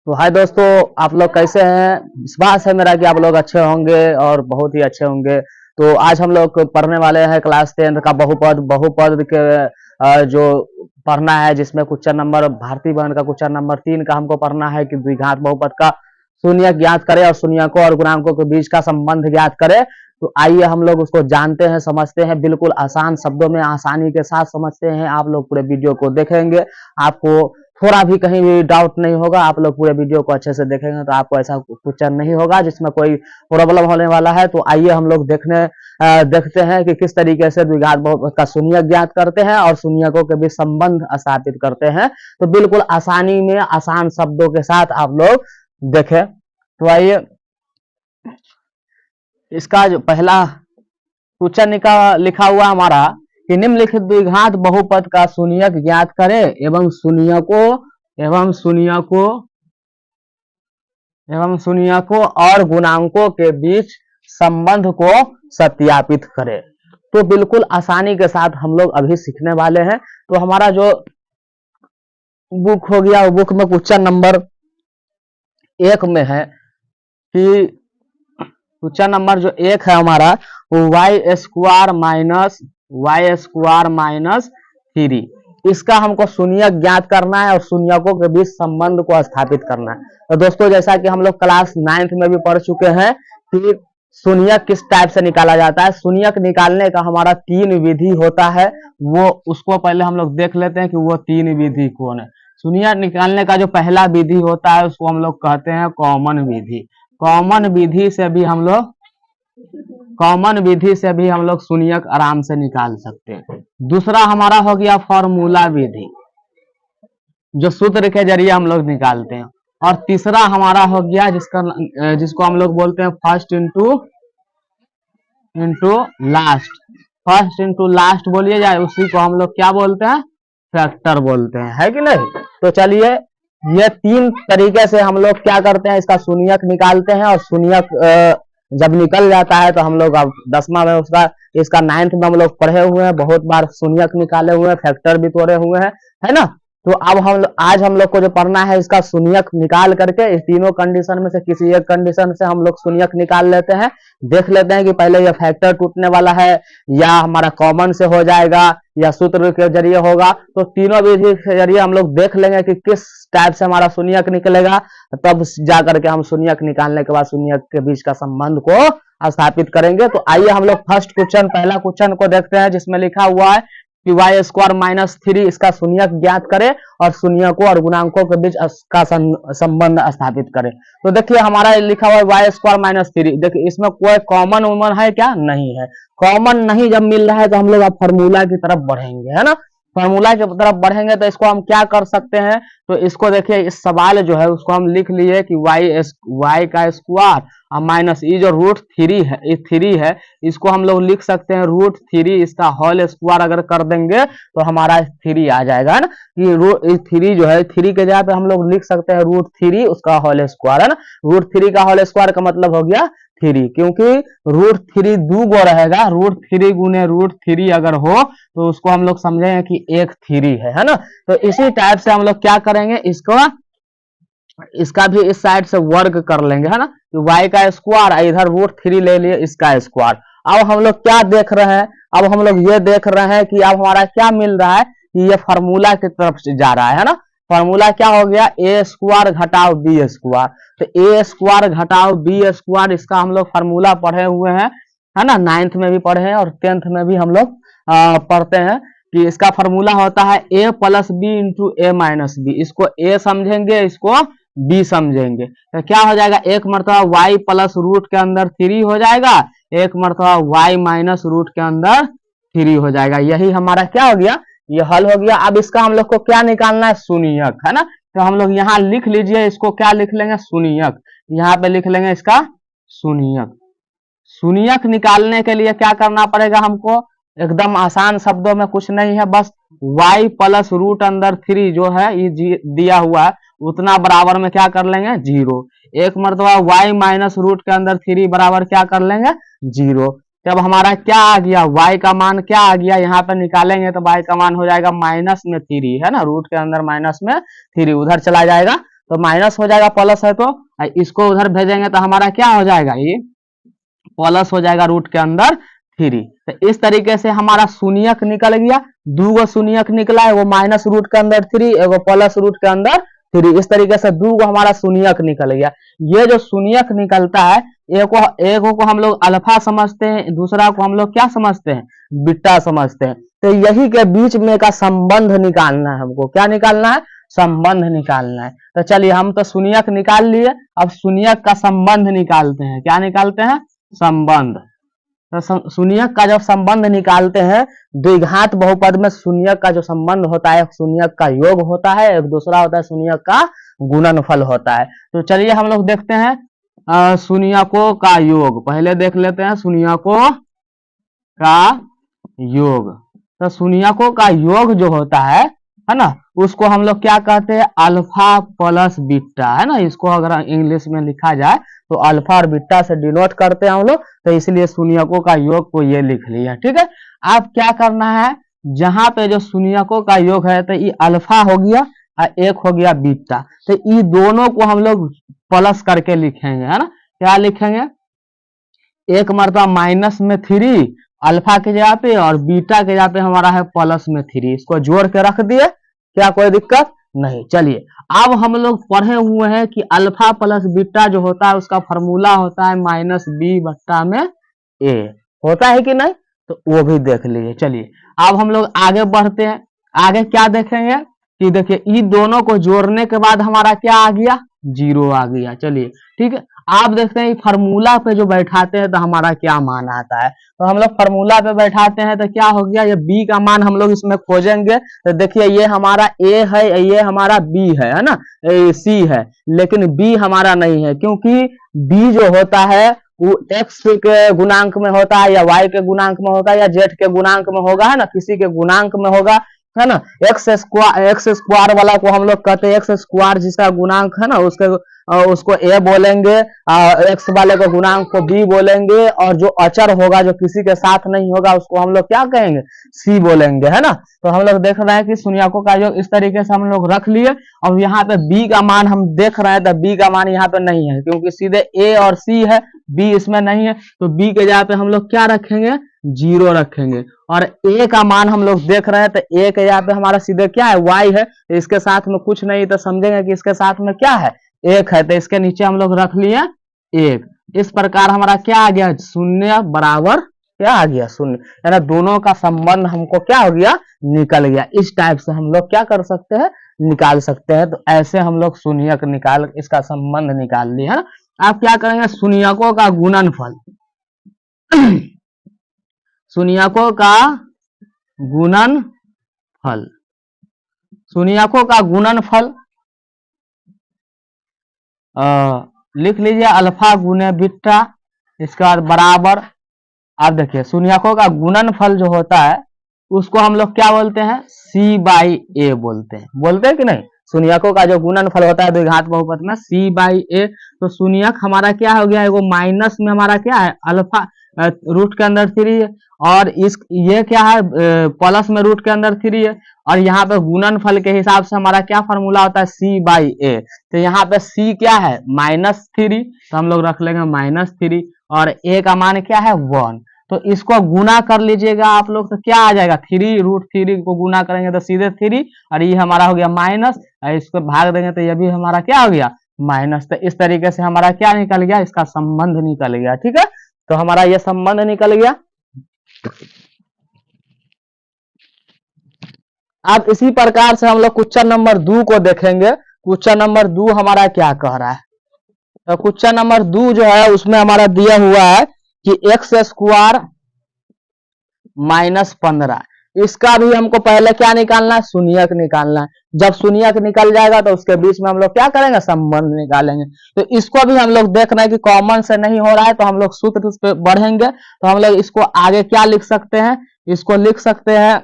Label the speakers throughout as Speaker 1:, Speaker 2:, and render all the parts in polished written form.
Speaker 1: तो हाय दोस्तों, आप लोग कैसे हैं। विश्वास है मेरा कि आप लोग अच्छे होंगे और बहुत ही अच्छे होंगे। तो आज हम लोग पढ़ने वाले हैं क्लास 10 का बहुपद बहुपद के जो पढ़ना है, जिसमें क्वेश्चन नंबर भारतीय बहन का क्वेश्चन नंबर 3 का हमको पढ़ना है कि द्विघात बहुपद का शून्यक ज्ञात करे और शून्यकों और गुणांकों के बीच का संबंध ज्ञात करे। तो आइए हम लोग उसको जानते हैं, समझते हैं, बिल्कुल आसान शब्दों में आसानी के साथ समझते हैं। आप लोग पूरे वीडियो को देखेंगे, आपको थोड़ा भी कहीं भी डाउट नहीं होगा। आप लोग पूरे वीडियो को अच्छे से देखेंगे तो आपको ऐसा क्वेश्चन नहीं होगा जिसमें कोई प्रॉब्लम होने वाला है। तो आइए हम लोग देखते हैं कि किस तरीके से द्विघात बहुपद का शून्यक ज्ञात करते हैं और शून्यकों के बीच संबंध स्थापित करते हैं। तो बिल्कुल आसानी में आसान शब्दों के साथ आप लोग देखें। तो आइए, इसका जो पहला क्वेश्चन लिखा हुआ हमारा कि निम्नलिखित द्विघात बहुपद का शून्यक ज्ञात करें एवं शून्यकों और गुणांकों के बीच संबंध को सत्यापित करें। तो बिल्कुल आसानी के साथ हम लोग अभी सीखने वाले हैं। तो हमारा जो बुक हो गया, बुक में क्वेश्चन नंबर 1 में है कि क्वेश्चन नंबर जो 1 है हमारा वो y² माइनस 3, इसका हमको शून्यक ज्ञात करना है और शून्यकों के बीच संबंध को स्थापित करना है। तो दोस्तों, जैसा कि हम लोग क्लास 9th में भी पढ़ चुके हैं कि शून्यक किस टाइप से निकाला जाता है। शून्यक निकालने का हमारा 3 विधि होता है, वो उसको पहले हम लोग देख लेते हैं कि वो 3 विधि कौन है। शून्यक निकालने का जो पहला विधि होता है उसको हम लोग कहते हैं कॉमन विधि। कॉमन विधि से भी हम लोग शून्यक आराम से निकाल सकते हैं। दूसरा हमारा हो गया फॉर्मूला विधि, जो सूत्र के जरिए हम लोग निकालते हैं। और तीसरा हमारा हो गया जिसको हम लोग बोलते हैं फर्स्ट इंटू लास्ट बोलिए जाए, उसी को हम लोग क्या बोलते हैं, फैक्टर बोलते हैं, है कि नहीं। तो चलिए, ये 3 तरीके से हम लोग क्या करते हैं, इसका शून्यक निकालते हैं। और शून्यक जब निकल जाता है तो हम लोग अब 10वां में इसका 9th में हम लोग पढ़े हुए हैं, बहुत बार शून्यक निकाले हुए हैं, फैक्टर भी तोड़े हुए हैं, है ना। तो अब आज हम लोग को जो पढ़ना है, इसका शून्यक निकाल करके इस तीनों कंडीशन में से किसी एक कंडीशन से हम लोग शून्यक निकाल लेते हैं। देख लेते हैं कि पहले ये फैक्टर टूटने वाला है या हमारा कॉमन से हो जाएगा या सूत्र के जरिए होगा। तो तीनों विधि के जरिए हम लोग देख लेंगे कि किस टाइप से हमारा शून्यक निकलेगा, तब जाकर के हम शून्यक निकालने के बाद शून्यक के बीच का संबंध को स्थापित करेंगे। तो आइए हम लोग पहला क्वेश्चन को देखते हैं, जिसमें लिखा हुआ है कि y² माइनस 3 इसका शून्यक ज्ञात करें और शून्यकों और गुणांकों के बीच का संबंध स्थापित करें। तो देखिए, हमारा लिखा हुआ है y² माइनस 3। देखिए, इसमें कोई कॉमन उमन है क्या, नहीं है। कॉमन नहीं जब मिल रहा है तो हम लोग अब फॉर्मूला की तरफ बढ़ेंगे, है ना। फॉर्मूला की तरफ बढ़ेंगे तो इसको हम क्या कर सकते हैं, तो इसको देखिए, इस सवाल जो है उसको हम लिख लिए कि y का स्क्वायर और माइनस ये जो √3 है, इसको हम लोग लिख सकते हैं √3, इसका होल स्क्वायर अगर कर देंगे तो हमारा 3 आ जाएगा, है ना। ये 3 जो है, 3 के जगह पे हम लोग लिख सकते हैं √3 उसका होल स्क्वायर, है ना। √3 का होल स्क्वायर का मतलब हो गया 3, क्योंकि √3 2 गो रहेगा। √3 गुने √3 अगर हो तो उसको हम लोग समझेंगे कि एक 3 है ना। तो इसी टाइप से हम लोग क्या करेंगे, इसका भी इस साइड से वर्ग कर लेंगे, है ना। तो y का स्क्वायर, इधर √3 ले लिए इसका स्क्वायर। अब हम लोग क्या देख रहे हैं, अब हम लोग ये देख रहे हैं कि अब हमारा क्या मिल रहा है कि ये फार्मूला की तरफ से जा रहा है ना। फार्मूला क्या हो गया, a² घटाओ b²। तो a² घटाओ b², इसका हम लोग फार्मूला पढ़े हुए हैं, है ना। 9th में भी पढ़े हैं और 10th में भी हम लोग पढ़ते हैं कि इसका फार्मूला होता है a + b × a - b। इसको a समझेंगे, इसको b समझेंगे, तो क्या हो जाएगा, एक मरतबा y प्लस रूट के अंदर 3 हो जाएगा, एक मरतबा y माइनस रूट के अंदर 3 हो जाएगा। यही हमारा क्या हो गया, ये हल हो गया। अब इसका हम लोग को क्या निकालना है, शून्यक, है ना। तो हम लोग यहाँ लिख लीजिए, इसको क्या लिख लेंगे, शून्यक। यहाँ पे लिख लेंगे इसका शून्यक। शून्यक निकालने के लिए क्या करना पड़ेगा हमको, एकदम आसान शब्दों में कुछ नहीं है, बस y प्लस रूट अंदर 3 जो है ये दिया हुआ है, उतना बराबर में क्या कर लेंगे, 0। एक मरतबा y माइनस रूट के अंदर 3 बराबर क्या कर लेंगे, 0। जब हमारा क्या आ गया, y का मान क्या आ गया, यहाँ पे निकालेंगे तो y का मान हो जाएगा -3, है ना। रूट के अंदर -3 उधर चला जाएगा, तो माइनस हो जाएगा, प्लस है तो इसको उधर भेजेंगे तो हमारा क्या हो जाएगा, ये प्लस हो जाएगा रूट के अंदर 3। तो इस तरीके से हमारा शून्यक निकल गया, दो शून्यक निकला है, वो माइनस रूट के अंदर 3, एगो प्लस रूट के अंदर 3। इस तरीके से दो हमारा शून्यक निकल गया। ये जो शून्यक निकलता है, एक को हम लोग अल्फा समझते हैं, दूसरा को हम लोग क्या समझते हैं, बीटा समझते हैं। तो यही के बीच में का संबंध निकालना है हमको। क्या निकालना है, संबंध निकालना है। तो चलिए हम तो शून्यक निकाल लिए, अब शून्यक का संबंध निकालते हैं। क्या निकालते हैं, संबंध। तो शून्यक का जब संबंध निकालते हैं, द्विघात बहुपद में शून्यक का जो संबंध होता है, शून्यक का योग होता है, एक दूसरा होता है शून्यक का गुणनफल होता है। तो चलिए हम लोग देखते हैं शून्यकों का योग। पहले देख लेते हैं शून्यकों का योग। तो शून्यकों का योग जो होता है ना, उसको हम लोग क्या कहते हैं, अल्फा प्लस बीटा, है ना। इसको अगर इंग्लिश में लिखा जाए तो अल्फा और बीटा से डिनोट करते हैं हम लोग, तो इसलिए शून्यकों का योग को ये लिख लिया। ठीक है, अब क्या करना है, जहां पे जो शून्यकों का योग है, तो ये अल्फा हो गया और एक हो गया बीटा, तो ये दोनों को हम लोग प्लस करके लिखेंगे, है ना। क्या लिखेंगे, एक मरतबा माइनस में 3 अल्फा के जगह पे और बीटा के जगह पे हमारा है प्लस में 3, इसको जोड़ के रख दिए, क्या कोई दिक्कत नहीं। चलिए अब हम लोग पढ़े हुए हैं कि अल्फा प्लस बीटा जो होता है उसका फॉर्मूला होता है माइनस बी बट्टा में ए, होता है कि नहीं, तो वो भी देख लीजिए। चलिए अब हम लोग आगे बढ़ते हैं। आगे क्या देखेंगे कि देखिए ये दोनों को जोड़ने के बाद हमारा क्या आ गया, 0 आ गया। चलिए ठीक है, आप देखते हैं फार्मूला पे जो बैठाते हैं तो हमारा क्या मान आता है। तो हम लोग फार्मूला पे बैठाते हैं तो क्या हो गया, ये बी का मान हम लोग इसमें खोजेंगे। तो देखिए ये हमारा ए है, ये हमारा बी है ना, सी है, लेकिन बी हमारा नहीं है, क्योंकि बी जो होता है वो एक्स के गुणांक में होता है, या वाई के गुणांक में होगा, या जेड के गुणांक में होगा, है ना, किसी के गुणांक में होगा, है ना। एक्स स्क्वायर वाला को हम लोग कहते हैं एक्स स्क्वायर, जिसका गुणांक है ना उसको ए बोलेंगे, एक्स वाले को गुणांक को बी बोलेंगे, और जो अचर होगा जो किसी के साथ नहीं होगा उसको हम लोग क्या कहेंगे, सी बोलेंगे, है ना। तो हम लोग देख रहे हैं कि शून्यकों का योग इस तरीके से हम लोग रख लिए। अब यहाँ पे बी का मान हम देख रहे हैं, तो बी का मान यहाँ पे नहीं है, क्योंकि सीधे ए और सी है, बी इसमें नहीं है, तो बी के जगह पे हम लोग क्या रखेंगे, 0 रखेंगे। और ए का मान हम लोग देख रहे हैं, तो ए के यहाँ पे हमारा सीधे क्या है, वाई है, तो इसके साथ में कुछ नहीं, तो समझेंगे कि इसके साथ में क्या है, 1 है, तो इसके नीचे हम लोग रख लिए 1। इस प्रकार हमारा क्या आ गया, 0 बराबर क्या आ गया, 0, यानी दोनों का संबंध हमको क्या हो गया, निकल गया। इस टाइप से हम लोग क्या कर सकते हैं, निकाल सकते हैं। तो ऐसे हम लोग शून्यक निकाल इसका संबंध निकाल लिए, है ना। आप क्या करेंगे, शून्यकों का गुणनफल शून्यकों का गुणनफल, शून्यकों का गुणनफल लिख लीजिए अल्फा गुने बीटा, इसके बाद बराबर। आप देखिए शून्यकों का गुणनफल जो होता है उसको हम लोग क्या बोलते हैं, सी बाई ए बोलते हैं कि नहीं। शून्यकों का जो गुणनफल होता है द्विघात बहुपद में, सी बाई ए। तो शून्यक हमारा क्या हो गया, वो माइनस में हमारा क्या है, अल्फा रूट के अंदर 3 है, और ये क्या है, प्लस में रूट के अंदर 3 है, और यहाँ पे गुणनफल के हिसाब से हमारा क्या फॉर्मूला होता है, सी बाई ए। तो यहाँ पे सी क्या है, -3, तो हम लोग रख लेंगे -3, और ए का मान क्या है, 1। तो इसको गुना कर लीजिएगा आप लोग, तो क्या आ जाएगा, 3√3 को गुना करेंगे तो सीधे 3, और ये हमारा हो गया माइनस, इसको भाग देंगे तो ये भी हमारा क्या हो गया, माइनस। तो इस तरीके से हमारा क्या निकल गया, इसका संबंध निकल गया। ठीक है, तो हमारा ये संबंध निकल गया। अब इसी प्रकार से हम लोग क्वेश्चन नंबर 2 को देखेंगे। क्वेश्चन नंबर 2 हमारा क्या कह रहा है, तो क्वेश्चन नंबर 2 जो है उसमें हमारा दिया हुआ है कि एक्स स्क्वायर -15, इसका भी हमको पहले क्या निकालना है, शून्यक निकालना है। जब शून्यक निकल जाएगा तो उसके बीच में हम लोग क्या करेंगे, संबंध निकालेंगे। तो इसको भी हम लोग देख रहे हैं कि कॉमन से नहीं हो रहा है, तो हम लोग सूत्र पे बढ़ेंगे। तो हम लोग इसको आगे क्या लिख सकते हैं, इसको लिख सकते हैं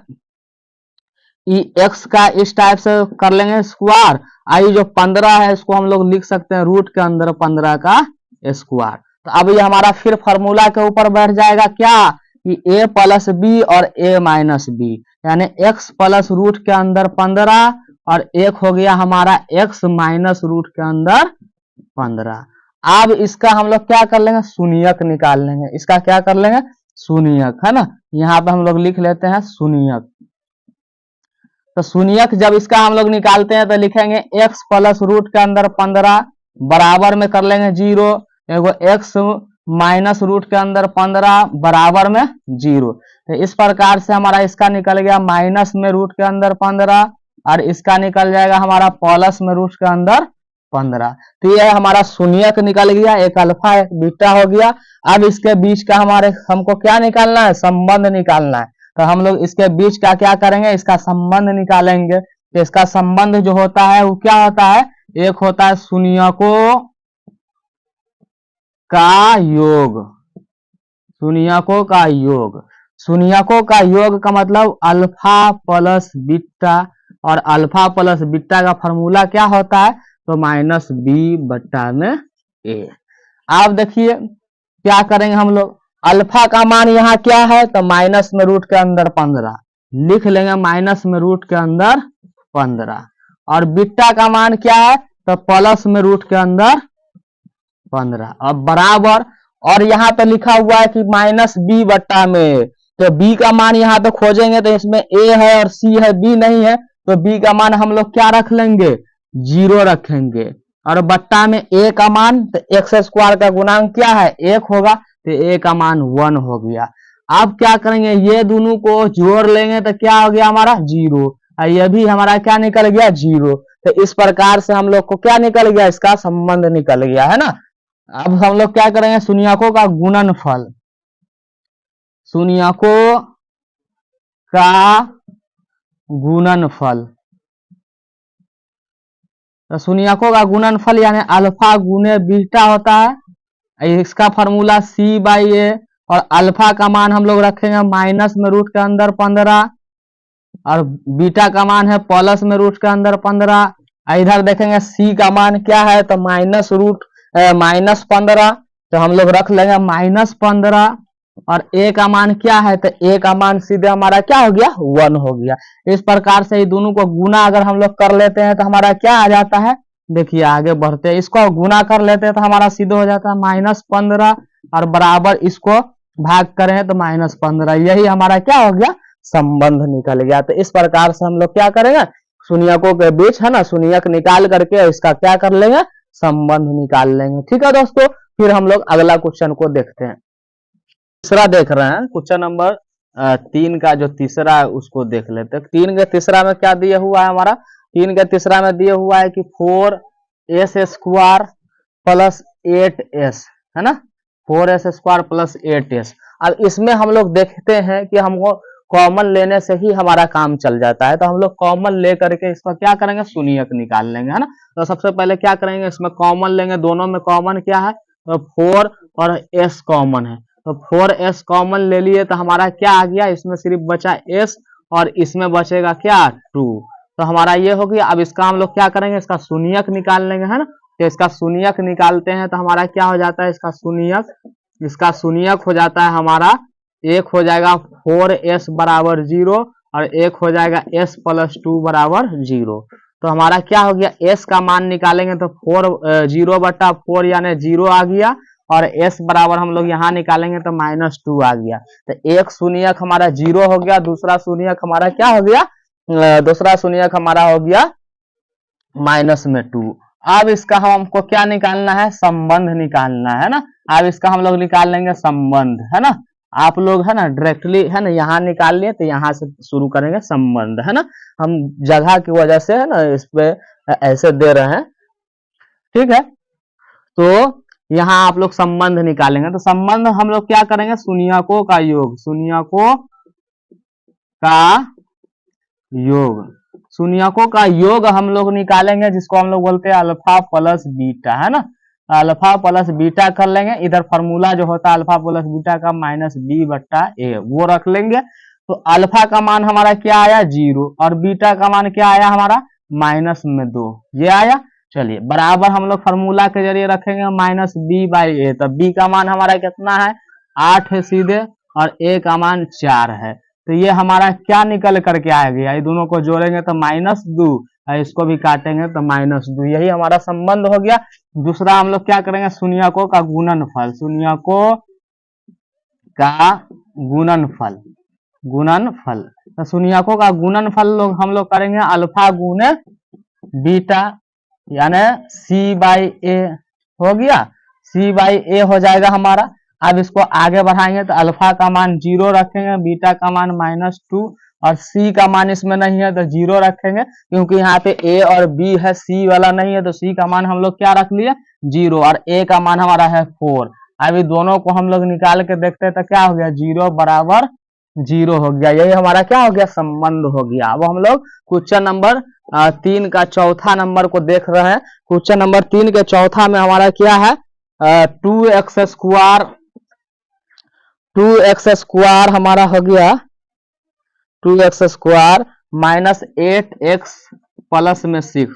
Speaker 1: एक्स का इस टाइप से कर लेंगे स्क्वायर, आई जो 15 है इसको हम लोग लिख सकते हैं रूट के अंदर 15 का स्क्वायर। तो अब ये हमारा फिर फॉर्मूला के ऊपर बैठ जाएगा क्या, कि a प्लस बी और a माइनस बी, यानी x प्लस रूट के अंदर 15 और एक हो गया हमारा x माइनस रूट के अंदर 15। अब इसका हम लोग क्या कर लेंगे, शून्यक निकाल लेंगे। इसका क्या कर लेंगे, शून्यक, है ना। यहाँ पे हम लोग लिख लेते हैं शून्यक। तो शून्यक जब इसका हम लोग निकालते हैं तो लिखेंगे x प्लस रूट के अंदर 15 बराबर में कर लेंगे 0, एगो x माइनस रूट के अंदर 15 बराबर में 0। तो इस प्रकार से हमारा इसका निकल गया माइनस में रूट के अंदर 15 और इसका निकल जाएगा हमारा प्लस में रूट के अंदर 15। तो ये हमारा शून्यक निकल गया, एक अल्फा एक बीटा हो गया। अब इसके बीच का हमारे हमको क्या निकालना है, संबंध निकालना है। तो हम लोग इसके बीच का क्या करेंगे, इसका संबंध निकालेंगे। तो इसका संबंध जो होता है वो क्या होता है, एक होता है शून्यकों का योग। शून्यकों का योग, शून्यकों का योग का मतलब अल्फा प्लस बीटा, और अल्फा प्लस बीटा का फॉर्मूला क्या होता है, तो माइनस बी बट्टा में ए। आप देखिए क्या करेंगे हम लोग, अल्फा का मान यहाँ क्या है, तो माइनस में रूट के अंदर 15 लिख लेंगे, माइनस में रूट के अंदर 15। और बीटा का मान क्या है, तो प्लस में रूट के अंदर 15। अब बराबर, और यहाँ पे लिखा हुआ है कि माइनस बी बट्टा में, तो बी का मान यहाँ पे खोजेंगे तो इसमें ए है और सी है, बी नहीं है, तो बी का मान हम लोग क्या रख लेंगे, 0 रखेंगे। और बट्टा में ए का मान, तो एक्स स्क्वायर का गुणांक क्या है, 1 होगा, तो ए का मान 1 हो गया। अब क्या करेंगे, ये दोनों को जोड़ लेंगे तो क्या हो गया हमारा 0, और ये भी हमारा क्या निकल गया 0। तो इस प्रकार से हम लोग को क्या निकल गया, इसका संबंध निकल गया, है ना। अब हम लोग क्या करेंगे, शून्यकों का गुणनफल, शून्यकों का गुणनफल। तो शून्यकों का गुणनफल यानी अल्फा गुने बीटा होता है। इसका फॉर्मूला सी बाई ए, और अल्फा का मान हम लोग रखेंगे माइनस में रूट के अंदर 15, और बीटा का मान है प्लस में रूट के अंदर 15। इधर देखेंगे सी का मान क्या है, तो माइनस 15, तो हम लोग रख लेंगे माइनस 15। और ए का मान क्या है, तो ए का मान सीधे हमारा क्या हो गया, 1 हो गया। इस प्रकार से ये दोनों को गुना अगर हम लोग कर लेते हैं तो हमारा क्या आ जाता है, देखिए आगे बढ़ते हैं, इसको गुना कर लेते हैं तो हमारा सीधे हो जाता है माइनस 15, और बराबर इसको भाग करें तो माइनस 15। यही हमारा क्या हो गया, संबंध निकल गया। तो इस प्रकार से हम लोग क्या करेंगे, शून्यकों के बीच, है ना, शून्यक निकाल करके इसका क्या कर लेंगे, संबंध निकाल लेंगे। ठीक है दोस्तों, फिर हम लोग अगला क्वेश्चन को देखते हैं। तीसरा देख रहे हैं, क्वेश्चन नंबर 3 का जो तीसरा है उसको देख लेते हैं। 3 के तीसरा में क्या दिया हुआ है हमारा, 3 के तीसरा में दिया हुआ है कि 4s स्क्वायर प्लस 8s, है ना, 4s स्क्वायर प्लस 8s। अब इसमें हम लोग देखते हैं कि हमको कॉमन लेने से ही हमारा काम चल जाता है, तो हम लोग कॉमन ले करके इसका क्या करेंगे, शून्यक निकाल लेंगे, है ना। तो सबसे पहले क्या करेंगे, इसमें कॉमन लेंगे, दोनों में कॉमन क्या है, तो 4 और s कॉमन है, तो 4s कॉमन ले लिए तो हमारा क्या आ गया, इसमें सिर्फ बचा s और इसमें बचेगा क्या 2, तो हमारा ये हो गया। अब इसका हम लोग क्या करेंगे, इसका शून्यक निकाल लेंगे, है ना। तो इसका शून्यक निकालते हैं तो हमारा क्या हो जाता है, इसका शून्यक हो जाता है हमारा, एक हो जाएगा 4s बराबर 0 और एक हो जाएगा s प्लस 2 बराबर 0। तो हमारा क्या हो गया, s का मान निकालेंगे तो 0 बटा 4 यानी 0 आ गया, और s बराबर हम लोग यहाँ निकालेंगे तो -2 आ गया। तो एक शून्यक हमारा 0 हो गया, दूसरा शून्यक हमारा क्या हो गया, दूसरा शून्यक हमारा हो गया -2। अब इसका हमको क्या निकालना है, संबंध निकालना है ना। अब इसका हम लोग निकाल लेंगे संबंध, है ना। आप लोग है ना डायरेक्टली है ना यहाँ निकाल लिए, तो यहाँ से शुरू करेंगे संबंध, है ना। हम जगह की वजह से है ना इस पे ऐसे दे रहे हैं, ठीक है। तो यहाँ आप लोग संबंध निकालेंगे, तो संबंध हम लोग क्या करेंगे, शून्यकों का योग, शून्यकों का योग हम लोग निकालेंगे, जिसको हम लोग बोलते हैं अल्फा प्लस बीटा, है ना। अल्फा प्लस बीटा कर लेंगे, इधर फार्मूला जो होता है अल्फा प्लस बीटा का -b बट्टा a, वो रख लेंगे। तो अल्फा का मान हमारा क्या आया 0, और बीटा का मान क्या आया हमारा -2, ये आया। चलिए बराबर हम लोग फार्मूला के जरिए रखेंगे -b/a, तो b का मान हमारा कितना है 8 है सीधे, और a का मान 4 है। तो ये हमारा क्या निकल करके आ गया, ये दोनों को जोड़ेंगे तो -2, और इसको भी काटेंगे तो -2, यही हमारा संबंध हो गया। दूसरा हम लोग क्या करेंगे, शून्यकों का गुणनफल, शून्यकों का गुणनफल। तो शून्यकों का गुणनफल हम लोग करेंगे अल्फा गुने बीटा, यानी C/A हो गया, C/A हो जाएगा हमारा। अब इसको आगे बढ़ाएंगे तो अल्फा का मान 0 रखेंगे, बीटा का मान -2 और C का मान इसमें नहीं है तो 0 रखेंगे, क्योंकि यहाँ पे A और B है, C वाला नहीं है, तो C का मान हम लोग क्या रख लिए 0 और A का मान हमारा है 4। अभी दोनों को हम लोग निकाल के देखते हैं तो क्या हो गया, 0 बराबर 0 हो गया। यही हमारा क्या हो गया, संबंध हो गया। अब हम लोग क्वेश्चन नंबर 3 का चौथा नंबर को देख रहे हैं। क्वेश्चन नंबर 3 के चौथा में हमारा क्या है, 2x स्क्वायर हमारा हो गया 2x स्क्वायर -8x प्लस में 6।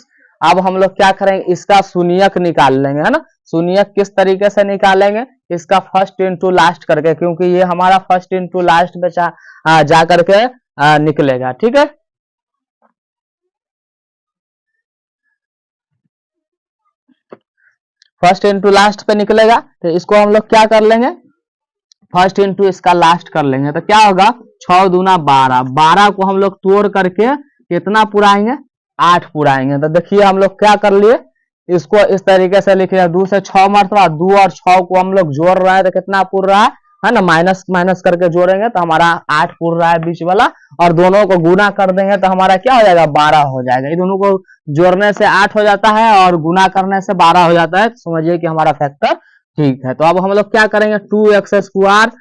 Speaker 1: अब हम लोग क्या करेंगे, इसका शून्यक निकाल लेंगे, है ना। शून्यक किस तरीके से निकालेंगे, इसका फर्स्ट इंटू लास्ट करके, क्योंकि ये हमारा फर्स्ट इंटू लास्ट में जा करके निकलेगा, ठीक है। फर्स्ट इंटू लास्ट पे निकलेगा, तो इसको हम लोग क्या कर लेंगे, फर्स्ट इंटू इसका लास्ट कर लेंगे, तो क्या होगा 6 दूना 12, 12 को हम लोग तोड़ करके कितना पुराएंगे, 8 पुराएंगे। तो देखिए हम लोग क्या कर लिए, इसको इस तरीके से लिख लिया, 2 से 6 मरतबा, 2 और 6 को हम लोग जोड़ रहे हैं तो कितना पुर रहा है ना, माइनस माइनस करके जोड़ेंगे तो हमारा 8 पुर रहा है बीच वाला, और दोनों को गुना कर देंगे तो हमारा क्या हो जाएगा, 12 हो जाएगा। ये दोनों को जोड़ने से 8 हो जाता है और गुना करने से 12 हो जाता है, तो समझिए कि हमारा फैक्टर ठीक है। तो अब हम लोग क्या करेंगे, 2x स्क्वायर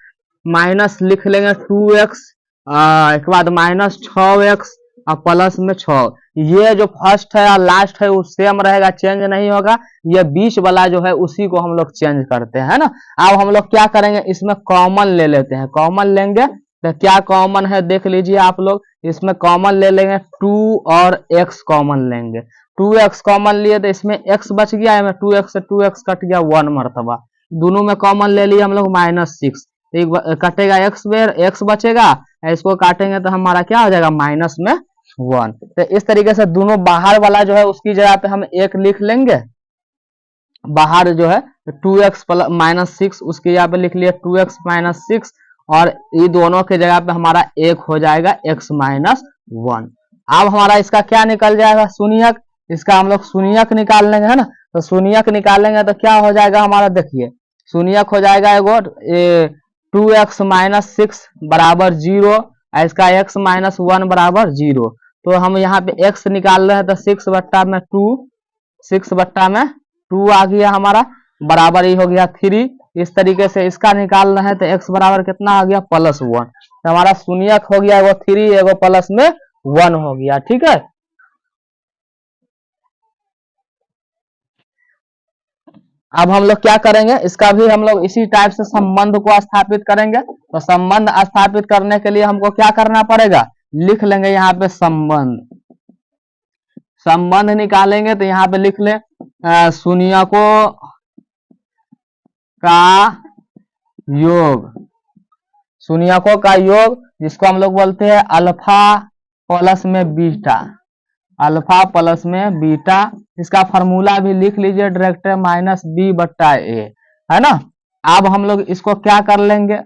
Speaker 1: माइनस लिख लेंगे 2x, एक बाद -6x और प्लस में 6। ये जो फर्स्ट है और लास्ट है वो सेम रहेगा, चेंज नहीं होगा। ये बीच वाला जो है उसी को हम लोग चेंज करते हैं ना। अब हम लोग क्या करेंगे, इसमें कॉमन ले लेते हैं। कॉमन लेंगे तो क्या कॉमन है देख लीजिए आप लोग, इसमें कॉमन ले लेंगे 2 और x कॉमन लेंगे। 2x कॉमन लिए तो इसमें x बच गया है, 2x से 2x कट गया 1 मरतबा। दोनों में कॉमन ले लिए हम लोग -6, एक कटेगा x बेर, x बचेगा, इसको काटेंगे तो हमारा क्या हो जाएगा -1। तो इस तरीके से दोनों बाहर वाला जो है उसकी जगह पे हम 1 लिख लेंगे, बाहर जो है 2x -6 उसकी जगह पे लिख लिया 2x -6, और ये दोनों के जगह पे हमारा 1 हो जाएगा x -1। अब हमारा इसका क्या निकल जाएगा, शून्यक। इसका हम लोग शून्यक निकाल लेंगे, है ना। तो शून्यक निकालेंगे तो क्या हो जाएगा हमारा, देखिए शून्यक हो जाएगा एगो 2x -6 बराबर 0, इसका x -1 बराबर 0। तो हम यहाँ पे x निकाल रहे हैं तो 6 बट्टा में 2 आ गया हमारा, बराबर ही हो गया 3। इस तरीके से इसका निकाल रहे हैं तो x बराबर कितना आ गया +1। तो हमारा शून्यक हो गया एगो 3, एगो प्लस में 1 हो गया, ठीक है। अब हम लोग क्या करेंगे, इसका भी हम लोग इसी टाइप से संबंध को स्थापित करेंगे। तो संबंध स्थापित करने के लिए हमको क्या करना पड़ेगा, लिख लेंगे यहाँ पे संबंध निकालेंगे तो यहाँ पे लिख ले शून्यकों का योग, शून्यकों का योग जिसको हम लोग बोलते हैं अल्फा प्लस में बीटा, अल्फा प्लस में बीटा। इसका फॉर्मूला भी लिख लीजिए डायरेक्ट, -b/a, है ना। अब हम लोग इसको क्या कर लेंगे,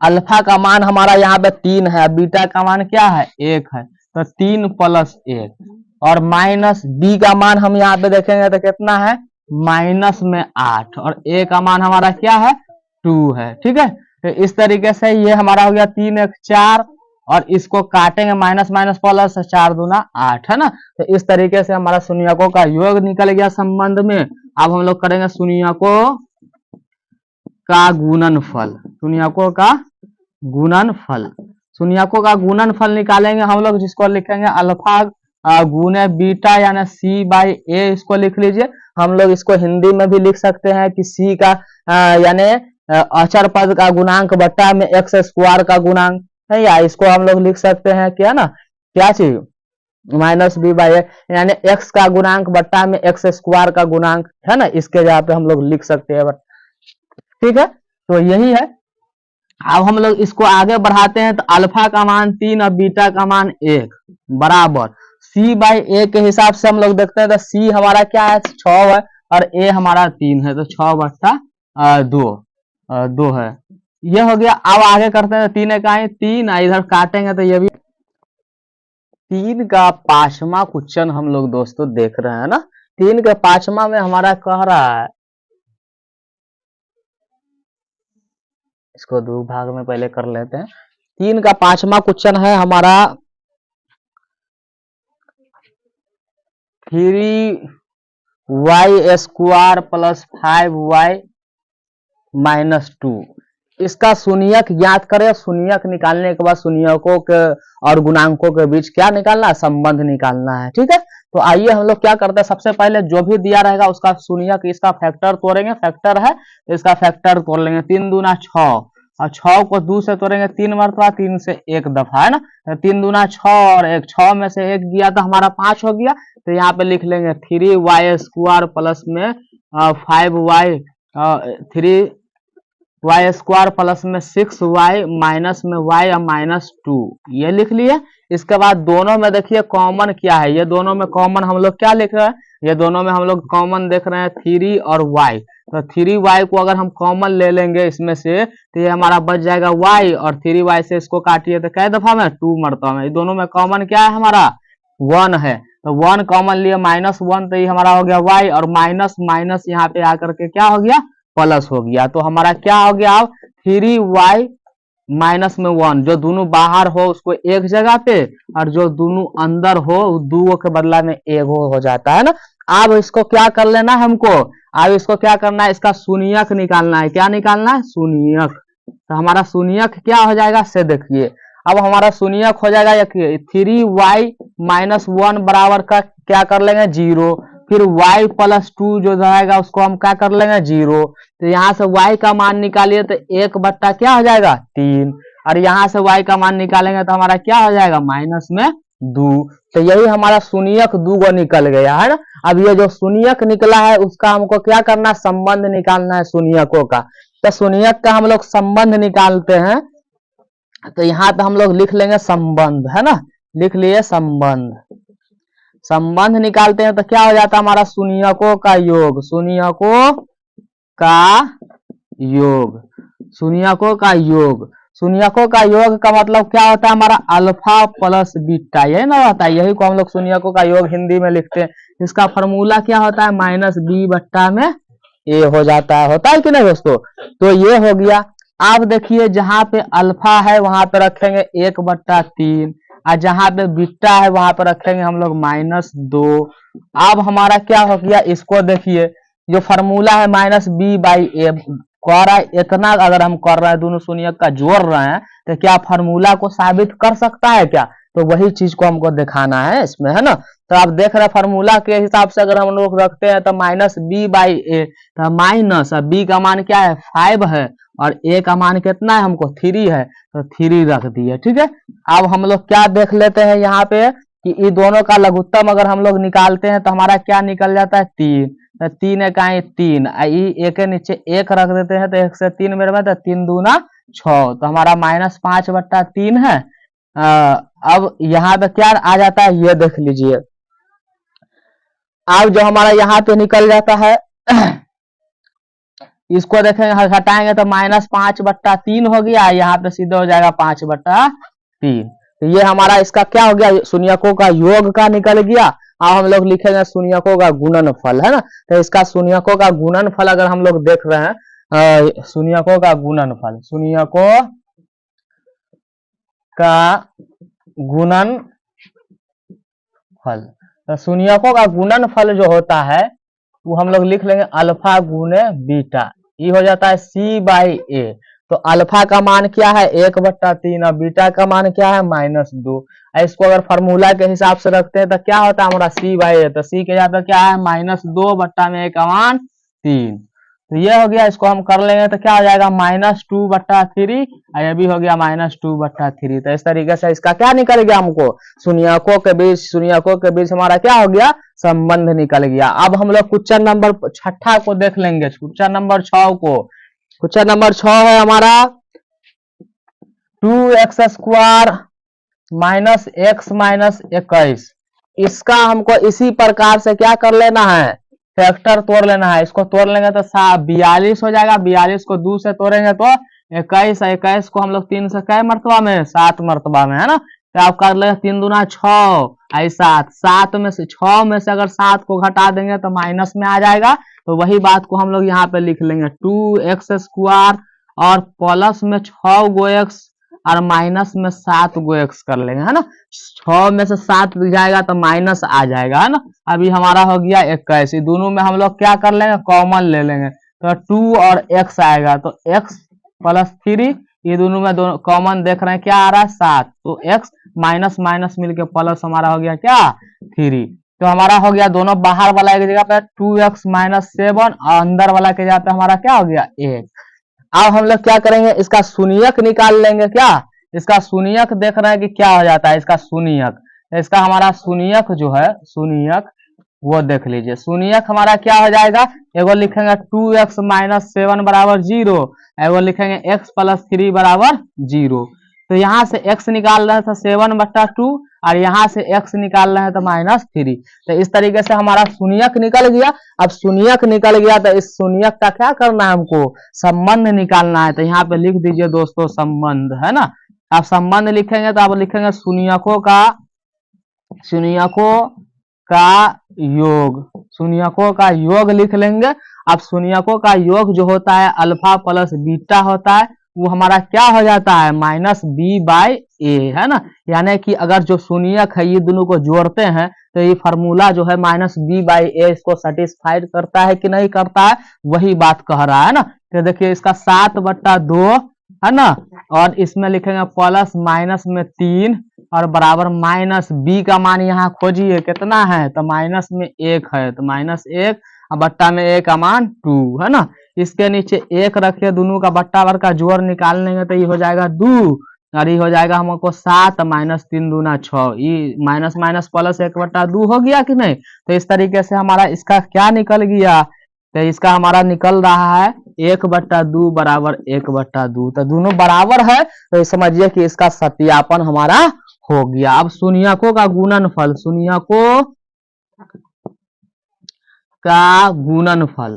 Speaker 1: अल्फा का मान हमारा यहाँ पे 3 है, बीटा का मान क्या है 1 है, तो 3 + 1, और माइनस बी का मान हम यहाँ पे देखेंगे तो कितना है -8, और a का मान हमारा क्या है 2 है, ठीक है। तो इस तरीके से ये हमारा हो गया 3 1 4, और इसको काटेंगे माइनस माइनस प्लस, 4 दूना 8, है ना। तो इस तरीके से हमारा शून्यकों का योग निकल गया संबंध में। अब हम लोग करेंगे शून्यकों का गुणनफल, शून्यकों का गुणनफल। शून्यकों का गुणनफल निकालेंगे हम लोग, जिसको लिखेंगे अल्फा गुने बीटा यानी C/A, इसको लिख लीजिए। हम लोग इसको हिंदी में भी लिख सकते हैं कि C का यानी अचर पद का गुणांक बट्टा में x स्क्वायर का गुणांक है, या इसको हम लोग लिख सकते हैं क्या ना, क्या चीज -b/a यानी x का गुणांक बट्टा में x स्क्वायर का गुणांक, है ना। इसके जगह पे हम लोग लिख सकते हैं, ठीक है। तो यही है। अब हम लोग इसको आगे बढ़ाते हैं तो अल्फा का मान 3 और बीटा का मान 1 बराबर सी बाई ए के हिसाब से हम लोग देखते हैं तो सी हमारा क्या है 6 है और ए हमारा 3 है, तो 6/2 है। ये हो गया। अब आगे करते हैं, 3 इकाई 3, इधर काटेंगे तो ये भी 3 का 5वां क्वेश्चन हम लोग दोस्तों देख रहे हैं ना। 3 के 5वां में हमारा कह रहा है, इसको दो भाग में पहले कर लेते हैं। 3 का 5वां क्वेश्चन है हमारा 3y² प्लस 5y-2। इसका शून्यक ज्ञात करें। शून्यक निकालने के बाद शून्यकों के और गुणांकों के बीच क्या निकालना है, संबंध निकालना है। ठीक है, तो आइए हम लोग क्या करते हैं, सबसे पहले जो भी दिया रहेगा उसका शून्यक, इसका फैक्टर तोड़ेंगे। फैक्टर है तो इसका फैक्टर तोड़ लेंगे। 3 दूना 6 और 6 को 2 से तोड़ेंगे 3 मरतबा, 3 से 1 दफा, है ना। तो 3 दूना 6 और 1, 6 में से 1 गया तो हमारा 5 हो गया। तो यहाँ पे लिख लेंगे 3y² प्लस में 3y² प्लस में 6y माइनस में y और -2, ये लिख लिए। इसके बाद दोनों में देखिए कॉमन क्या है, ये दोनों में कॉमन हम लोग क्या लिख रहे हैं, ये दोनों में हम लोग कॉमन देख रहे हैं 3 और y। तो 3y को अगर हम कॉमन ले लेंगे इसमें से तो ये हमारा बच जाएगा y, और 3y से इसको काटिए तो कै दफा में 2 मरतबा में। दोनों में कॉमन क्या है हमारा 1 है, तो 1 कॉमन लिए -1, तो ये हमारा हो गया y, और माइनस माइनस यहाँ पे आकर के क्या हो गया, प्लस हो गया। तो हमारा क्या हो गया अब 3y माइनस में 1, जो दोनों बाहर हो उसको एक जगह पे, और जो दोनों अंदर हो दो के बदला में एक हो जाता है ना। अब इसको क्या कर लेना है हमको, अब इसको क्या करना है, इसका शून्यक निकालना है। क्या निकालना है, शून्यक। तो हमारा शून्यक क्या हो जाएगा से देखिए, अब हमारा शून्यक हो जाएगा 3y-1 बराबर का क्या कर लेंगे 0, फिर y+2 जो रहेगा उसको हम क्या कर लेंगे 0। तो यहाँ से y का मान निकालिए तो 1 बट्टा क्या हो जाएगा 3, और यहाँ से y का मान निकालेंगे तो हमारा क्या हो जाएगा -2। तो यही हमारा शून्यक 2 गो निकल गया है ना। अब ये जो शून्यक निकला है उसका हमको क्या करना, संबंध निकालना है शून्यकों का। तो शून्यक का हम लोग संबंध निकालते हैं, तो यहाँ पे हम लोग लिख लेंगे संबंध, है ना, लिख लिए संबंध। संबंध निकालते हैं तो क्या हो जाता है हमारा शून्यकों का योग, शून्यकों का योग, शून्यकों का योग। शून्यकों का योग का मतलब क्या होता है हमारा अल्फा प्लस बीटा, यही ना होता है, यही को हम लोग शून्यकों का योग हिंदी में लिखते हैं। इसका फॉर्मूला क्या होता है -b/a हो जाता है, होता है कि नहीं दोस्तों। तो ये हो गया। अब देखिए जहां पे अल्फा है वहां पे रखेंगे 1/3, और जहां पे बीटा है वहां पे रखेंगे हम लोग -2। अब हमारा क्या हो गया, इसको देखिए जो फॉर्मूला है -b/a कर रहा है, इतना अगर हम कर रहे हैं दोनों शून्यक का जोड़ रहे हैं तो क्या फॉर्मूला को साबित कर सकता है क्या, तो वही चीज को हमको दिखाना है इसमें, है ना। तो आप देख रहे हैं फॉर्मूला के हिसाब से अगर हम लोग रखते हैं तो -b/a, तो माइनस b का मान क्या है 5 है, और a का मान कितना है हमको 3 है, तो 3 रख दिए। ठीक है, अब हम लोग क्या देख लेते हैं यहाँ पे कि ये दोनों का लघुत्तम अगर हम लोग निकालते हैं तो हमारा क्या निकल जाता है 3, तो 3 इकाई 3, एक के नीचे 1 रख देते हैं तो 1 से 3 मेरे में, तो 3 दूना 6, तो हमारा -5/3 है। अब यहाँ पे क्या आ जाता है ये देख लीजिए, अब जो हमारा यहाँ पे निकल जाता है इसको देखेंगे हटाएंगे तो -5/3 हो गया, यहाँ पे सीधे हो जाएगा 5/3। तो ये हमारा इसका क्या हो गया, शून्यकों का योग का निकल गया। अब हम लोग लिखेंगे शून्यकों का गुणनफल, है ना। तो इसका शून्यकों का गुणनफल अगर हम लोग देख रहे हैं, शून्यकों का गुणनफल, शून्यकों का गुणनफल, तो शून्यकों का गुणनफल जो होता है वो हम लोग लिख लेंगे अल्फा गुणे बीटा, ये हो जाता है c/a। तो अल्फा का मान क्या है 1/3, और बीटा का मान क्या है -2। इसको अगर फॉर्मूला के हिसाब से रखते हैं तो क्या होता है हमारा c/a, तो c के यहाँ पे क्या है -2/1/3। तो ये हो गया, इसको हम कर लेंगे तो क्या हो जाएगा -2/3, और ये भी हो गया -2/3। तो इस तरीके से इसका क्या निकल गया हमको, शून्यकों के बीच हमारा क्या हो गया, संबंध निकल गया। अब हम लोग क्वेश्चन नंबर 6 को देख लेंगे, क्वेश्चन नंबर 6 को। क्वेश्चन नंबर 6 है हमारा 2x² - x - 21 इसका हमको इसी प्रकार से क्या कर लेना है, फैक्टर तोड़ लेना है। इसको तोड़ लेंगे तो 42 हो जाएगा, 42 को 2 से तोड़ेंगे तो 21, 21 को हम लोग 3 से कै मरतबा में, 7 मरतबा में, है ना। तो आप कर लेंगे 3 दूना 6 आई 7, 7 में से 6 में से अगर 7 को घटा देंगे तो माइनस में आ जाएगा। तो वही बात को हम लोग यहाँ पे लिख लेंगे 2x² और प्लस में 6 गो x और माइनस में 7 गो x कर लेंगे, है ना। 6 में से 7 जाएगा तो माइनस आ जाएगा, है ना। अभी हमारा हो गया 21। दोनों में हम लोग क्या कर लेंगे, कॉमन ले लेंगे तो 2 और x आएगा तो x प्लस 3, ये दोनों में दोनों कॉमन देख रहे हैं क्या आ रहा है 7, तो x माइनस माइनस मिलके प्लस हमारा हो गया क्या 3। तो हमारा हो गया दोनों बाहर वाला एक जगह पे 2x माइनस 7 और अंदर वाला के जगह पे हमारा क्या हो गया 1। अब हम लोग क्या करेंगे, इसका शून्यक निकाल लेंगे। क्या इसका शून्यक देख रहे हैं कि क्या हो जाता है इसका शून्यक। इसका हमारा शून्यक जो है, शून्यक वो देख लीजिए। शून्यक हमारा क्या हो जाएगा, एगो लिखेंगे 2x माइनस 7 बराबर 0, एगो लिखेंगे x प्लस 3 बराबर 0। तो यहाँ से x निकाल रहे हैं तो 7/2 और यहाँ से x निकाल रहे हैं तो -3। तो इस तरीके से हमारा शून्यक निकल गया। अब शून्यक निकल गया तो इस शून्यक का क्या करना है, हमको संबंध निकालना है। तो यहाँ पे लिख दीजिए दोस्तों संबंध, है ना। आप संबंध लिखेंगे तो आप लिखेंगे शून्यकों का योग, शून्यकों का योग लिख लेंगे। अब शून्यकों का योग जो होता है अल्फा प्लस बीटा होता है, वो हमारा क्या हो जाता है -b/a, है ना। यानी कि अगर जो शून्यक है ये दोनों को जोड़ते हैं तो ये फार्मूला जो है -b/a इसको सेटिस्फाइड करता है कि नहीं करता है, वही बात कह रहा है ना। तो देखिए इसका 7/2 है ना, और इसमें लिखेंगे प्लस माइनस में 3 और बराबर -b का मान यहाँ खोजिए कितना है, तो माइनस में 1 है, तो -1 और बट्टा में 1 का मान 2, है ना। इसके नीचे 1 रखिए, दोनों का बट्टा भर का जोड़ निकाल लेंगे तो ये हो जाएगा 2 और ये हो जाएगा हमको 7 -3 दूना 6, ये माइनस माइनस प्लस 1/2 हो गया कि नहीं। तो इस तरीके से हमारा इसका क्या निकल गया, तो इसका हमारा निकल रहा है 1/2 बराबर 1/2। तो दोनों बराबर है तो समझिए कि इसका सत्यापन हमारा हो गया। अब शून्यकों का गुणनफल, शून्यकों का गुणनफल,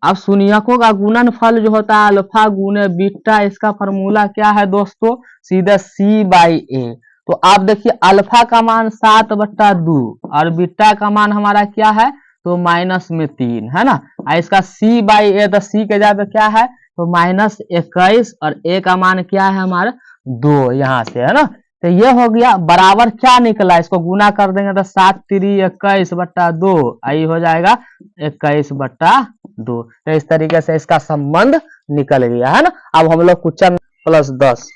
Speaker 1: अब शून्यकों का गुणनफल जो होता है अल्फा गुने बीटा, इसका फॉर्मूला क्या है दोस्तों, सीधे c/a। तो आप देखिए अल्फा का मान 7/2 और बीटा का मान हमारा क्या है, तो -3, है ना। इसका c/a, तो c के जगह पे क्या है, तो -21 और a का मान क्या है हमारा 2 यहाँ से, है ना। तो ये हो गया बराबर क्या निकला, इसको गुना कर देंगे तो 7×3 21/2, आई हो जाएगा 21/2। तो इस तरीके से इसका संबंध निकल गया, है ना। अब हम लोग क्वेश्चन +10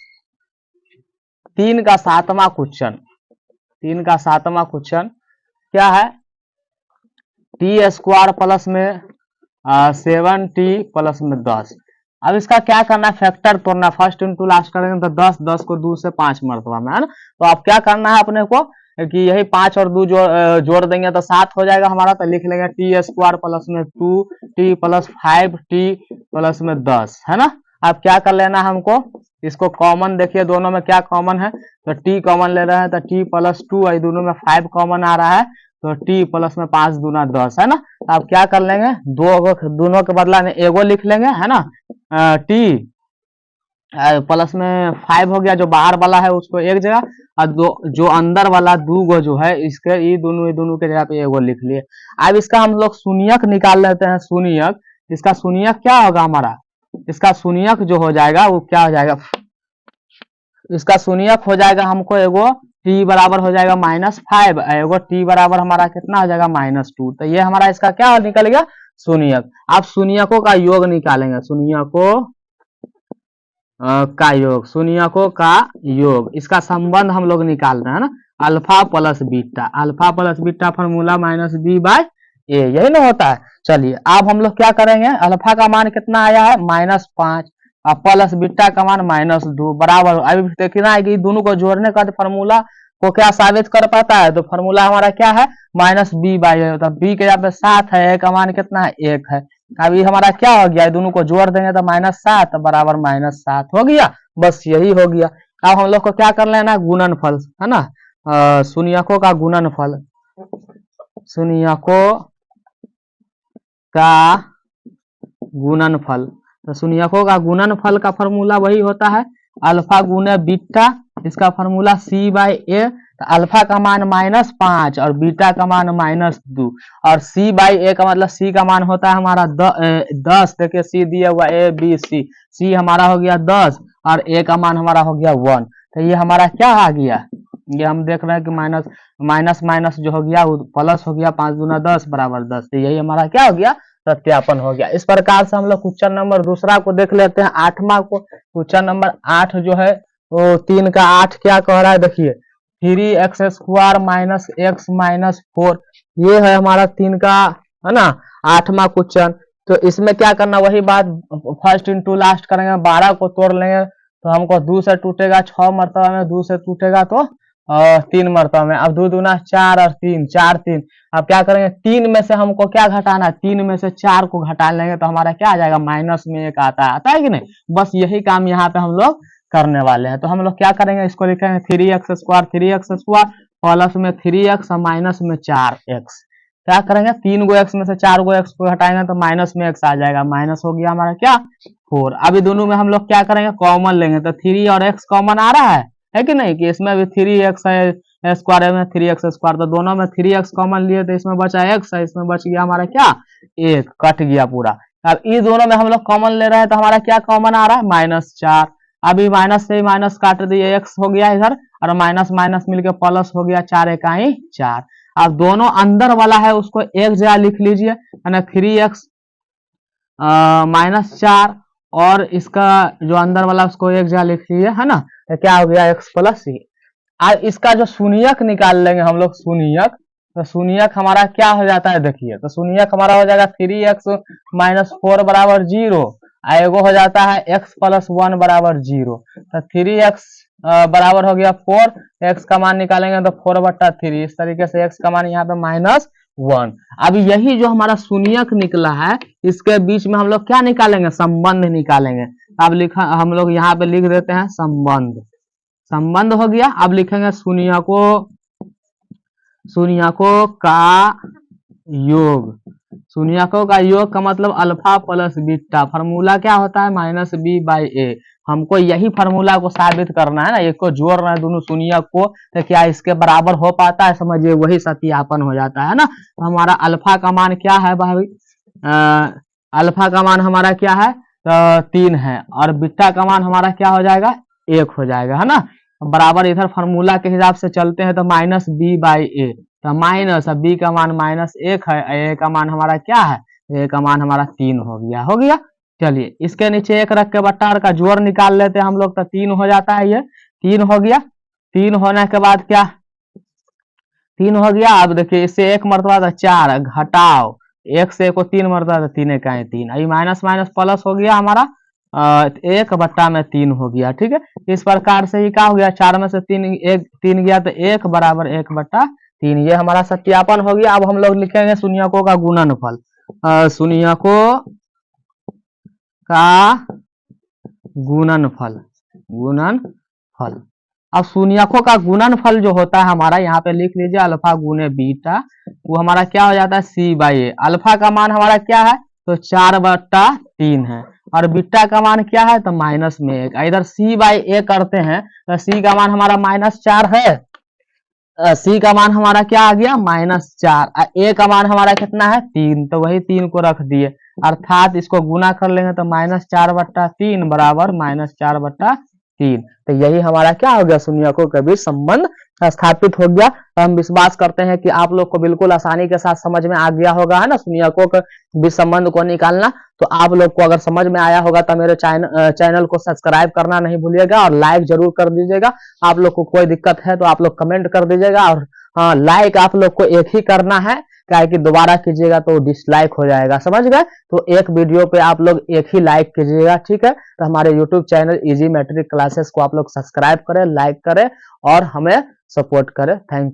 Speaker 1: 3 का 7वां क्वेश्चन, 3 का 7वां क्वेश्चन क्या है, t² प्लस में 7t प्लस में 10। अब इसका क्या करना है, फैक्टर तोड़ना, फर्स्ट इंटू लास्ट करेंगे तो 10, 10 को 2 से 5 मरतबा में, है ना। तो अब क्या करना है अपने को कि यही 5 और 2 जोड़ देंगे तो 7 हो जाएगा हमारा। तो लिख लेंगे t² प्लस में 2t प्लस 5t प्लस में 10, है ना। अब क्या कर लेना है हमको, इसको कॉमन देखिए, दोनों में क्या कॉमन है, तो t कॉमन ले रहे हैं तो t प्लस 2, दोनों में 5 कॉमन आ रहा है तो t प्लस में 5 दूना 10, है ना। तो अब क्या कर लेंगे, दोनों के बदला में एगो लिख लेंगे, है ना। t प्लस में 5 हो गया, जो बाहर वाला है उसको एक जगह, और जो अंदर वाला 2 गो जो है इसके ये दोनों के जगह पे एगो लिख लिए। अब इसका हम लोग शून्यक निकाल लेते हैं, शून्यक। इसका शून्यक क्या होगा हमारा, इसका शून्यक जो हो जाएगा वो क्या हो जाएगा, इसका शून्यक हो जाएगा हमको एगो t बराबर हो जाएगा -5, एगो t बराबर हमारा कितना हो जाएगा -2। तो ये हमारा इसका क्या निकल गया, शून्यक। आप शून्यकों का योग निकालेंगे, शून्यकों का योग, शून्यकों का योग, इसका संबंध हम लोग निकाल रहे हैं ना, alpha plus beta, alpha plus beta formula -b/a, यही ना होता है। चलिए अब हम लोग क्या करेंगे, अल्फा का मान कितना आया है -5 और प्लस बीटा का मान -2 बराबर। अभी देखना है कि दोनों को जोड़ने का फॉर्मूला को क्या साबित कर पाता है, तो फॉर्मूला हमारा क्या है -b/a, तो b के जगह पे 7 है, a का मान कितना है 1 है। अभी हमारा क्या हो गया, दोनों को जोड़ देंगे तो -7 बराबर -7 हो गया, बस यही हो गया। अब हम लोग को क्या कर लेना है, गुणनफल, है ना, शून्यकों का गुणनफल, शून्यकों का गुणनफल। तो शून्यकों का गुणनफल का फॉर्मूला वही होता है अल्फा गुने बीटा, इसका फॉर्मूला सी बाई ए। तो अल्फा का मान -5 और बीटा का मान -2 और सी बाई ए का मतलब सी का मान होता है हमारा 10। देखिए सी दिया हुआ ए बी सी हमारा हो गया 10 और ए का मान हमारा हो गया 1। तो ये हमारा क्या आ गया, ये हम देख रहे हैं कि माइनस माइनस जो हो गया वो प्लस हो गया, 5 दूना 10 बराबर 10। तो यही हमारा क्या हो गया, सत्यापन हो गया। इस प्रकार से हम लोग क्वेश्चन नंबर दूसरा को देख लेते हैं, 8वां को। क्वेश्चन नंबर 8 जो है वो 3 का 8 क्या कह रहा है, देखिए 3x² माइनस x माइनस 4, ये है हमारा 3 का, है ना, 8वां क्वेश्चन। तो इसमें क्या करना, वही बात, फर्स्ट इंटू लास्ट करेंगे, 12 को तोड़ लेंगे तो हमको 2 से टूटेगा 6 मरतबा में, 2 से टूटेगा तो 3 मरतबा में। अब 2 दूना 4 और 3 4 3। अब क्या करेंगे, 3 में से हमको क्या घटाना है, 3 में से 4 को घटा लेंगे तो हमारा क्या आ जाएगा, माइनस में 1 आता है कि नहीं। बस यही काम यहाँ पे हम लोग करने वाले हैं। तो हम लोग क्या करेंगे, इसको लिखेंगे 3x² प्लस में 3x और माइनस में 4x। क्या करेंगे, 3 गो x में से 4 गो x को हटाएंगे तो माइनस में x आ जाएगा, माइनस हो गया हमारा क्या 4। अभी दोनों में हम लोग क्या करेंगे, कॉमन लेंगे तो 3 और x कॉमन आ रहा है कि नहीं, कि इसमें भी 3x है स्क्वायर में 3x², तो दोनों में 3x कॉमन लिए तो इसमें बचा x है, इसमें बच गया हमारा क्या 1, कट गया पूरा। अब इस दोनों में हम लोग कॉमन ले रहे हैं तो हमारा क्या कॉमन आ रहा है, -4। अभी माइनस से माइनस काट दिए, x हो गया इधर और माइनस माइनस मिलकर प्लस हो गया, 4 इकाई 4। अब दोनों अंदर वाला है उसको एक जगह लिख लीजिए, है ना, 3x -4 और इसका जो अंदर वाला उसको एक जगह लिख लीजिए, है ना। तो क्या हो गया, x + c। और इसका जो शून्यक निकाल लेंगे हम लोग, शून्यक, तो शून्यक हमारा क्या हो जाता है, देखिए तो शून्यक हमारा हो जाएगा 3x - 4 बराबर 0, एगो हो जाता है x + 1 बराबर 0। तो 3x बराबर हो गया 4, x का मान निकालेंगे तो 4/3। इस तरीके से x का मान यहाँ पे -1। अब यही जो हमारा शून्यक निकला है इसके बीच में हम लोग क्या निकालेंगे, संबंध निकालेंगे। अब लिखा हम लोग यहाँ पे लिख देते हैं संबंध, संबंध हो गया। अब लिखेंगे शून्यकों का योग। शून्यकों का योग का मतलब अल्फा प्लस बीटा, फार्मूला क्या होता है -b/a। हमको यही फार्मूला को साबित करना है ना, एक को जोड़ रहे हैं दोनों शून्यक को, तो क्या इसके बराबर हो पाता है, समझिए वही सत्यापन हो जाता है ना। तो हमारा अल्फा का मान क्या है भाई, अल्फा का मान हमारा क्या है, तो 3 है और बीटा का मान हमारा क्या हो जाएगा, 1 हो जाएगा, है ना। बराबर इधर फार्मूला के हिसाब से चलते हैं तो -b/a, तो माइनस, अब b का मान -1 है, a का मान हमारा क्या है, a का मान हमारा 3 हो गया। चलिए इसके नीचे 1 रख के बट्टा का जोड़ निकाल लेते हैं हम लोग, तो 3 हो जाता है, ये 3 हो गया। 3 होने के बाद क्या, 3 हो गया। अब देखिए इससे 1 मरतबा तो 4 घटाओ, 1 से 1 को 3 मरतबा तो 3 इकाई 3, अभी माइनस माइनस प्लस हो गया हमारा 1/3 हो गया, ठीक है। इस प्रकार से ही क्या हो गया, 4 में से 3 गया तो 1 बराबर 1/3, ये हमारा सत्यापन हो गया। अब हम लोग लिखेंगे शून्यकों का गुणनफल, शून्यकों का गुणनफल, गुणनफल। अब शून्यकों का गुणनफल जो होता है हमारा, यहाँ पे लिख लीजिए अल्फा गुने बीटा, वो हमारा क्या हो जाता है c/a। अल्फा का मान हमारा क्या है, तो 4/3 है और बीटा का मान क्या है, तो -1। इधर c/a करते हैं तो c का मान हमारा -4 है, c का मान हमारा क्या आ गया -4, a का मान हमारा कितना है 3, तो वही 3 को रख दिए, अर्थात इसको गुना कर लेंगे तो -4/3 बराबर -4/3। तो यही हमारा क्या हो गया, शून्यकों के बीच संबंध स्थापित हो गया। तो हम विश्वास करते हैं कि आप लोग को बिल्कुल आसानी के साथ समझ में आ गया होगा, है ना, शून्यकों के बीच संबंध को निकालना। तो आप लोग को अगर समझ में आया होगा तो मेरे चैनल को सब्सक्राइब करना नहीं भूलिएगा और लाइक जरूर कर दीजिएगा। आप लोग को कोई दिक्कत है तो आप लोग कमेंट कर दीजिएगा, और हाँ, लाइक आप लोग को एक ही करना है, क्या है कि दोबारा कीजिएगा तो डिसलाइक हो जाएगा, समझ गए। तो एक वीडियो पे आप लोग एक ही लाइक कीजिएगा, ठीक है। तो हमारे YouTube channel easy matric classes को आप लोग सब्सक्राइब करें, लाइक करें और हमें सपोर्ट करें। Thank you.